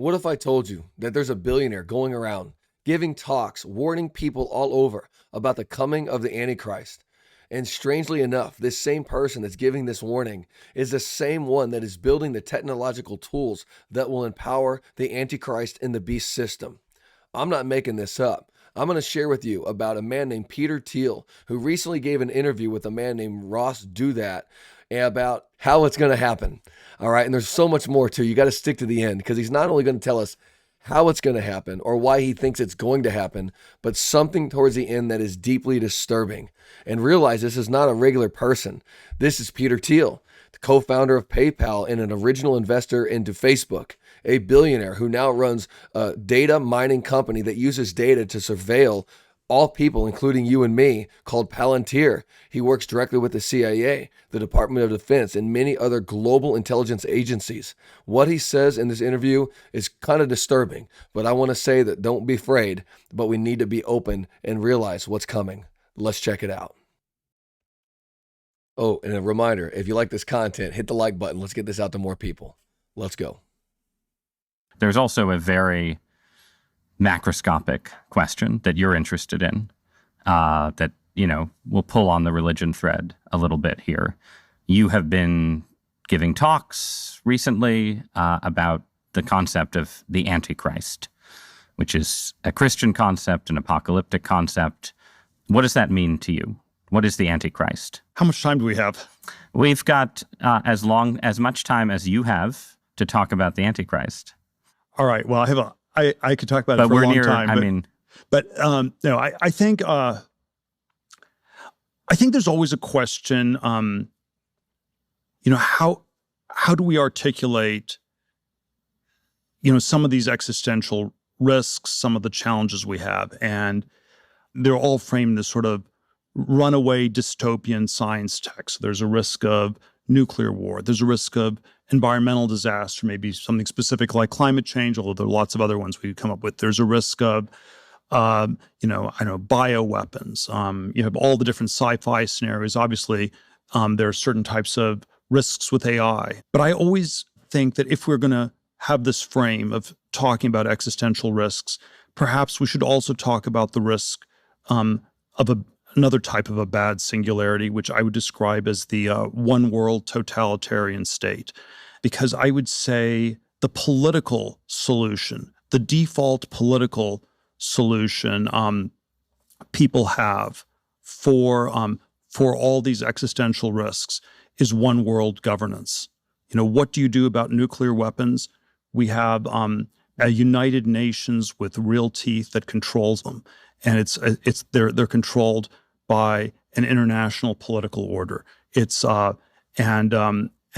What if I told you that there's a billionaire going around giving talks, warning people all over about the coming of the Antichrist? And strangely enough, this same person that's giving this warning is the same one that is building the technological tools that will empower the Antichrist and the beast system. I'm not making this up. I'm going to share with you about a man named Peter Thiel, who recently gave an interview with a man named Ross Douthat about how it's going to happen. All right. And there's so much more too. You got to stick to the end, because he's not only going to tell us how it's going to happen or why he thinks it's going to happen, but something towards the end that is deeply disturbing. And realize this is not a regular person. This is Peter Thiel, the co-founder of PayPal and an original investor into Facebook, a billionaire who now runs a data mining company that uses data to surveil all people, including you and me, called Palantir. He works directly with the CIA, the Department of Defense, and many other global intelligence agencies. What he says in this interview is kind of disturbing, but I want to say that don't be afraid, but we need to be open and realize what's coming. Let's check it out. Oh, and a reminder, if you like this content, hit the like button. Let's get this out to more people. Let's go. There's also a very macroscopic question that you're interested in that, we'll pull on the religion thread a little bit here. You have been giving talks recently about the concept of the Antichrist, which is a Christian concept, an apocalyptic concept. What does that mean to you? What is the Antichrist? How much time do we have? We've got as much time as you have to talk about the Antichrist. All right. Well, I could talk about it for a long time. I think there's always a question. How do we articulate, some of these existential risks, some of the challenges we have, and they're all framed as sort of runaway dystopian science text. There's a risk of nuclear war. There's a risk of environmental disaster, maybe something specific like climate change, although there are lots of other ones we could come up with. There's a risk of, bioweapons. You have all the different sci-fi scenarios. Obviously, there are certain types of risks with AI. But I always think that if we're going to have this frame of talking about existential risks, perhaps we should also talk about the risk of another type of a bad singularity, which I would describe as the one world totalitarian state. Because I would say the political solution, the default political solution people have for all these existential risks is one world governance. What do you do about nuclear weapons? We have a United Nations with real teeth that controls them. And they're controlled by an international political order. And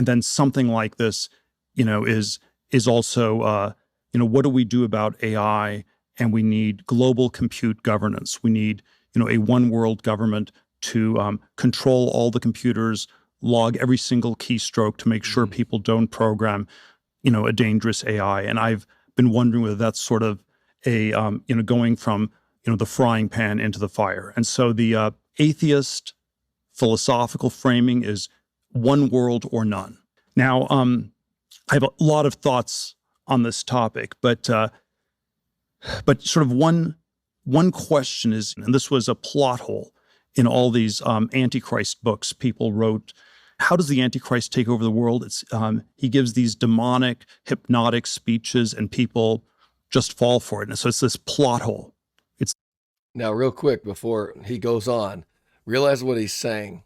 then something like this, is also what do we do about AI? And we need global compute governance. We need a one world government to control all the computers, log every single keystroke to make sure people don't program a dangerous AI. And I've been wondering whether that's sort of a going from the frying pan into the fire. And so the atheist philosophical framing is one world or none. Now, I have a lot of thoughts on this topic, but sort of one question is, and this was a plot hole in all these Antichrist books people wrote. How does the Antichrist take over the world? He gives these demonic, hypnotic speeches, and people just fall for it. And so it's this plot hole. Now, real quick, before he goes on, realize what he's saying.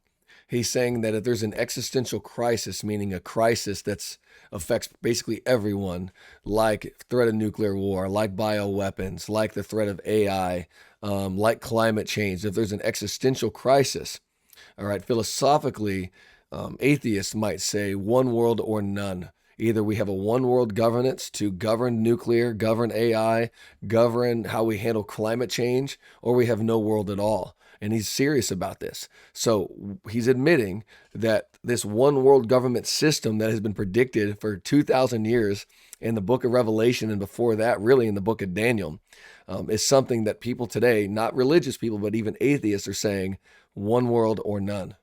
He's saying that if there's an existential crisis, meaning a crisis that affects basically everyone, like threat of nuclear war, like bioweapons, like the threat of AI, like climate change, if there's an existential crisis, all right, philosophically, atheists might say one world or none. Either we have a one world governance to govern nuclear, govern AI, govern how we handle climate change, or we have no world at all. And he's serious about this. So he's admitting that this one world government system that has been predicted for 2,000 years in the book of Revelation, and before that, really in the book of Daniel, is something that people today, not religious people, but even atheists, are saying one world or none.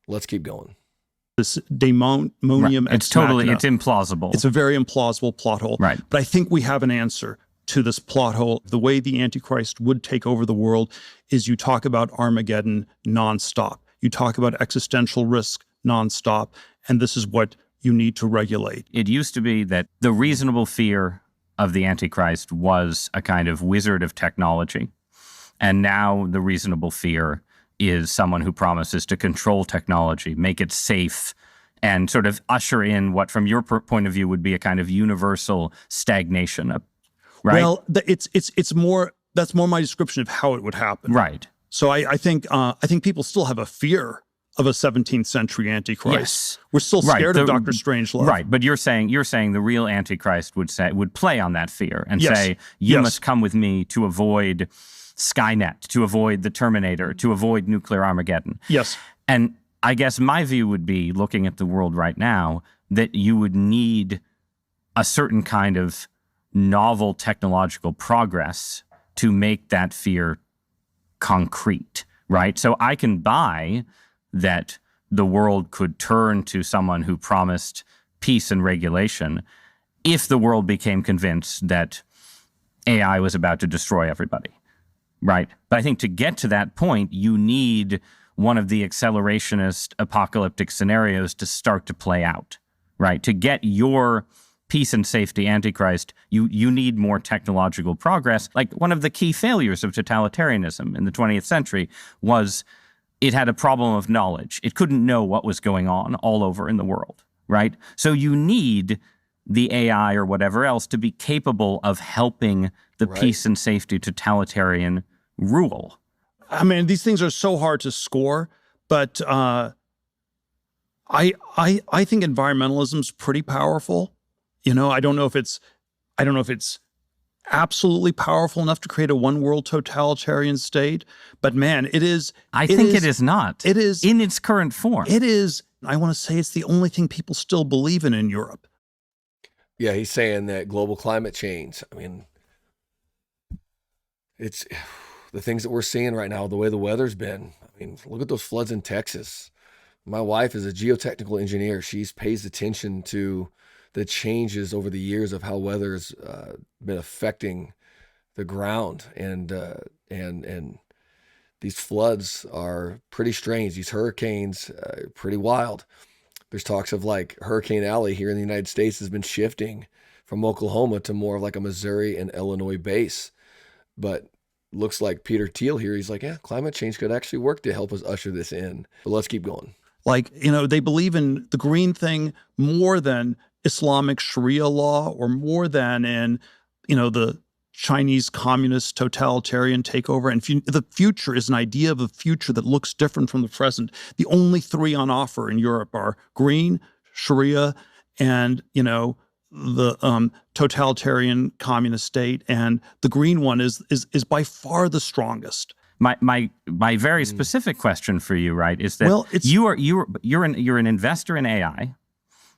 Let's keep going. this daemonium Right. ex It's totally, machina. it's implausible. It's a very implausible plot hole. Right. But I think we have an answer to this plot hole. The way the Antichrist would take over the world is you talk about Armageddon nonstop. You talk about existential risk nonstop. And this is what you need to regulate. It used to be that the reasonable fear of the Antichrist was a kind of wizard of technology. And now the reasonable fear is someone who promises to control technology, make it safe, and sort of usher in what, from your point of view, would be a kind of universal stagnation, right? Well, it's more, that's more my description of how it would happen. Right. So I think people still have a fear of a 17th century Antichrist. Yes. We're still scared of Dr. Strangelove. Right, but you're saying the real Antichrist would play on that fear and Yes. say, you Yes. must come with me to avoid Skynet, to avoid the Terminator, to avoid nuclear Armageddon. Yes. And I guess my view would be, looking at the world right now, that you would need a certain kind of novel technological progress to make that fear concrete, right? So I can buy that the world could turn to someone who promised peace and regulation if the world became convinced that AI was about to destroy everybody, right? But I think to get to that point, you need one of the accelerationist apocalyptic scenarios to start to play out, right? To get your peace and safety Antichrist, you need more technological progress. Like, one of the key failures of totalitarianism in the 20th century was it had a problem of knowledge. It couldn't know what was going on all over in the world, right? So you need the AI or whatever else to be capable of helping the peace and safety totalitarian rule. I mean, these things are so hard to score, but I think environmentalism's pretty powerful. You know, I don't know if it's absolutely powerful enough to create a one world totalitarian state, but man, it is. I think it is not. It is in its current form. It is. I want to say it's the only thing people still believe in Europe. Yeah, he's saying that global climate change. I mean, it's the things that we're seeing right now, the way the weather's been. I mean, look at those floods in Texas. My wife is a geotechnical engineer. She pays attention to the changes over the years of how weather's been affecting the ground, and these floods are pretty strange. These hurricanes, pretty wild. There's talks of like Hurricane Alley here in the United States has been shifting from Oklahoma to more of like a Missouri and Illinois base. But looks like Peter Thiel here, he's like, yeah, climate change could actually work to help us usher this in. But let's keep going. Like, you know, they believe in the green thing more than Islamic Sharia law, or more than in, you know, the Chinese communist totalitarian takeover. And the future is an idea of a future that looks different from the present. The only three on offer in Europe are green, Sharia, and, you know, the totalitarian communist state. And the green one is by far the strongest. My very specific question for you, right, is that, well, you're an investor in AI.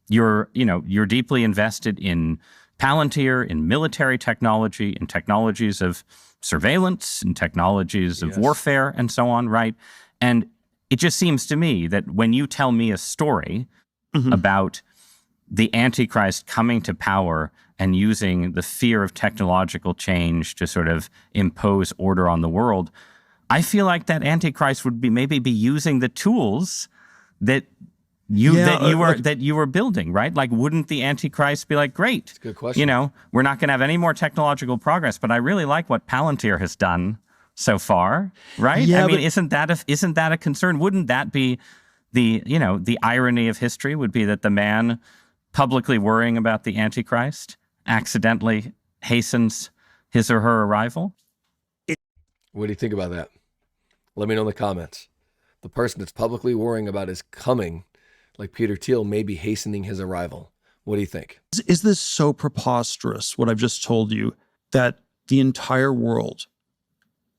You're deeply invested in Palantir, in military technology, in technologies of surveillance, in technologies of warfare, and so on, right? And it just seems to me that when you tell me a story about the Antichrist coming to power and using the fear of technological change to sort of impose order on the world, I feel like that Antichrist would maybe be using the tools that you were building, right? Like, wouldn't the Antichrist be like, great, that's a good question. You know, we're not going to have any more technological progress, but I really like what Palantir has done so far, right? Yeah, I mean, isn't that a concern? Wouldn't that be the irony of history would be that the man publicly worrying about the Antichrist accidentally hastens his or her arrival? What do you think about that? Let me know in the comments. The person that's publicly worrying about his coming, like Peter Thiel, may be hastening his arrival. What do you think? Is this so preposterous, what I've just told you, that the entire world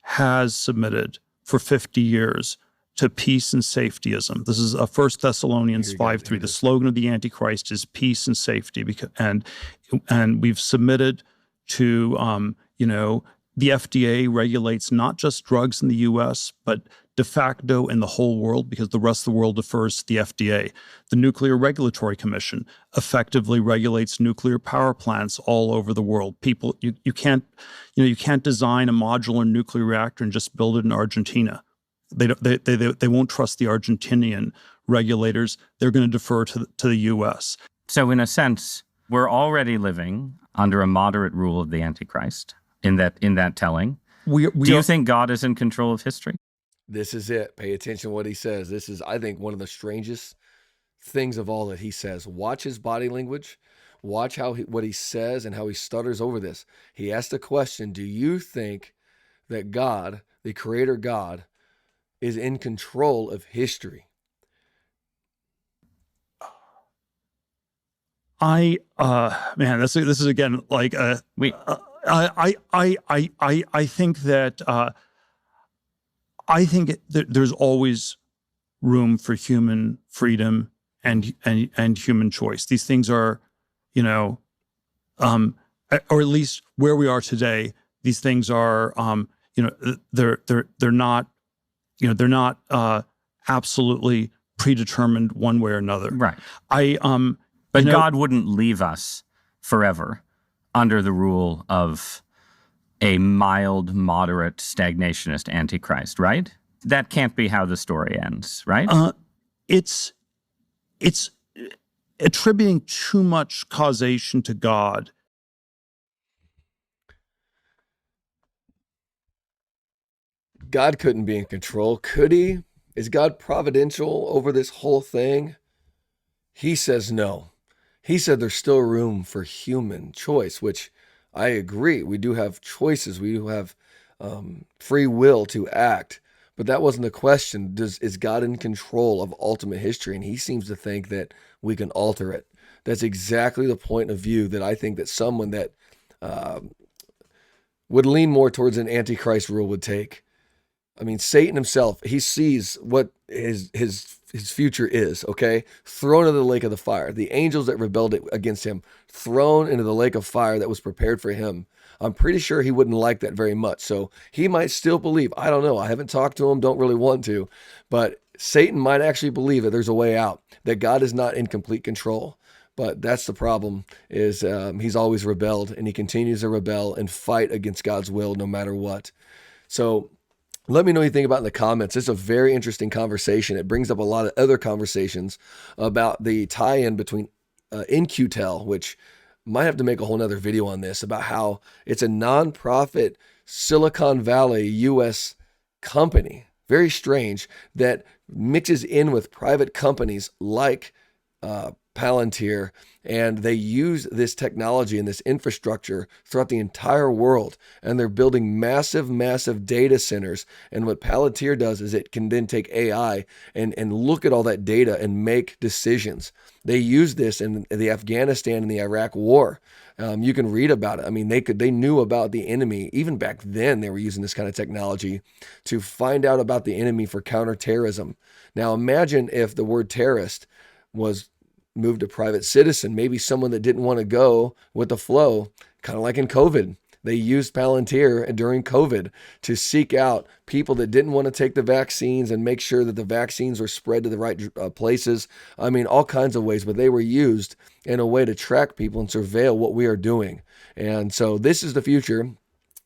has submitted for 50 years to peace and safetyism? This is 1 Thessalonians 5:3. The slogan of the Antichrist is peace and safety, and we've submitted to, the FDA regulates not just drugs in the U.S., but de facto in the whole world because the rest of the world defers to the FDA. The Nuclear Regulatory Commission effectively regulates nuclear power plants all over the world. People, you can't design a modular nuclear reactor and just build it in Argentina. They won't trust the Argentinian regulators. They're going to defer to the U.S. So in a sense, we're already living under a moderate rule of the Antichrist in that telling. Do you think God is in control of history? This is it. Pay attention to what he says. This is, I think, one of the strangest things of all that he says. Watch his body language. Watch what he says and how he stutters over this. He asked a question, do you think that God, the creator God, is in control of history? This is again like I think that there's always room for human freedom and human choice. These things are, or at least where we are today, these things are, they're not absolutely predetermined one way or another. Right. But God wouldn't leave us forever under the rule of a mild, moderate, stagnationist Antichrist, right? That can't be how the story ends, right? It's attributing too much causation to God. God couldn't be in control, could he? Is God providential over this whole thing? He says no. He said there's still room for human choice, which I agree. We do have choices. We do have free will to act. But that wasn't the question. Is God in control of ultimate history? And he seems to think that we can alter it. That's exactly the point of view that I think that someone that would lean more towards an Antichrist rule would take. I mean, Satan himself, he sees what his future is, okay? Thrown into the lake of the fire. The angels that rebelled against him, thrown into the lake of fire that was prepared for him. I'm pretty sure he wouldn't like that very much. So he might still believe, I don't know, I haven't talked to him, don't really want to, but Satan might actually believe that there's a way out, that God is not in complete control. But that's the problem, is he's always rebelled, and he continues to rebel and fight against God's will no matter what. So let me know what you think about it in the comments. It's a very interesting conversation. It brings up a lot of other conversations about the tie-in between In-Q-Tel, which might have to make a whole nother video on this, about how it's a nonprofit Silicon Valley U.S. company, very strange, that mixes in with private companies like Palantir, and they use this technology and this infrastructure throughout the entire world, and they're building massive, massive data centers. And what Palantir does is it can then take AI and look at all that data and make decisions. They use this in the Afghanistan and the Iraq war. You can read about it. I mean, they knew about the enemy. Even back then, they were using this kind of technology to find out about the enemy for counterterrorism. Now, imagine if the word terrorist was moved to private citizen, maybe someone that didn't want to go with the flow, kind of like in COVID. They used Palantir during COVID to seek out people that didn't want to take the vaccines and make sure that the vaccines were spread to the right places. I mean, all kinds of ways, but they were used in a way to track people and surveil what we are doing. And so this is the future.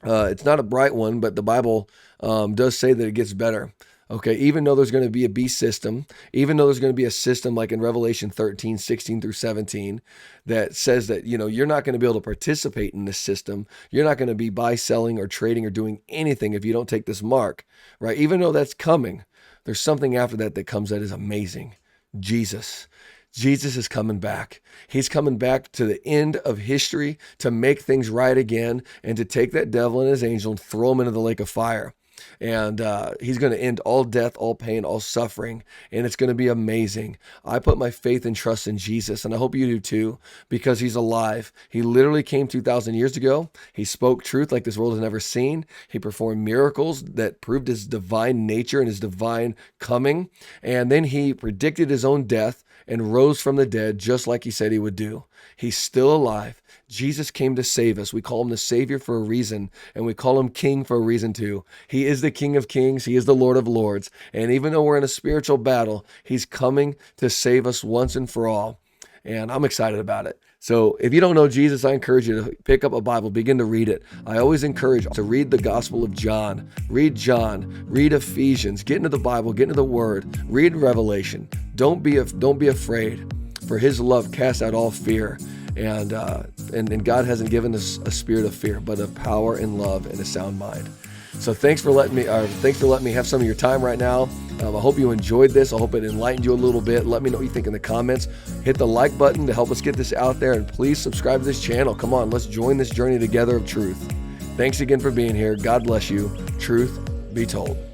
It's not a bright one, but the Bible does say that it gets better. Okay, even though there's going to be a beast system, even though there's going to be a system like in Revelation 13, 16 through 17, that says that, you're not going to be able to participate in this system. You're not going to be buy, selling, or trading or doing anything if you don't take this mark, right? Even though that's coming, there's something after that that comes that is amazing. Jesus. Jesus is coming back. He's coming back to the end of history to make things right again and to take that devil and his angel and throw him into the lake of fire. And he's going to end all death, all pain, all suffering, and it's going to be amazing. I put my faith and trust in Jesus, and I hope you do too, because he's alive. He literally came 2,000 years ago. He spoke truth like this world has never seen. He performed miracles that proved his divine nature and his divine coming, and then he predicted his own death and rose from the dead just like he said he would do. He's still alive. Jesus came to save us. We call him the Savior for a reason, and we call him King for a reason too. He is the King of Kings. He is the Lord of Lords. And even though we're in a spiritual battle, he's coming to save us once and for all. And I'm excited about it. So if you don't know Jesus, I encourage you to pick up a Bible, begin to read it. I always encourage to read the Gospel of John, read Ephesians, get into the Bible, get into the Word, read Revelation. Don't be afraid, for his love casts out all fear. And God hasn't given us a spirit of fear, but of power and love and a sound mind. So thanks for letting me have some of your time right now. I hope you enjoyed this. I hope it enlightened you a little bit. Let me know what you think in the comments. Hit the like button to help us get this out there, and please subscribe to this channel. Come on, let's join this journey together of truth. Thanks again for being here. God bless you. Truth be told.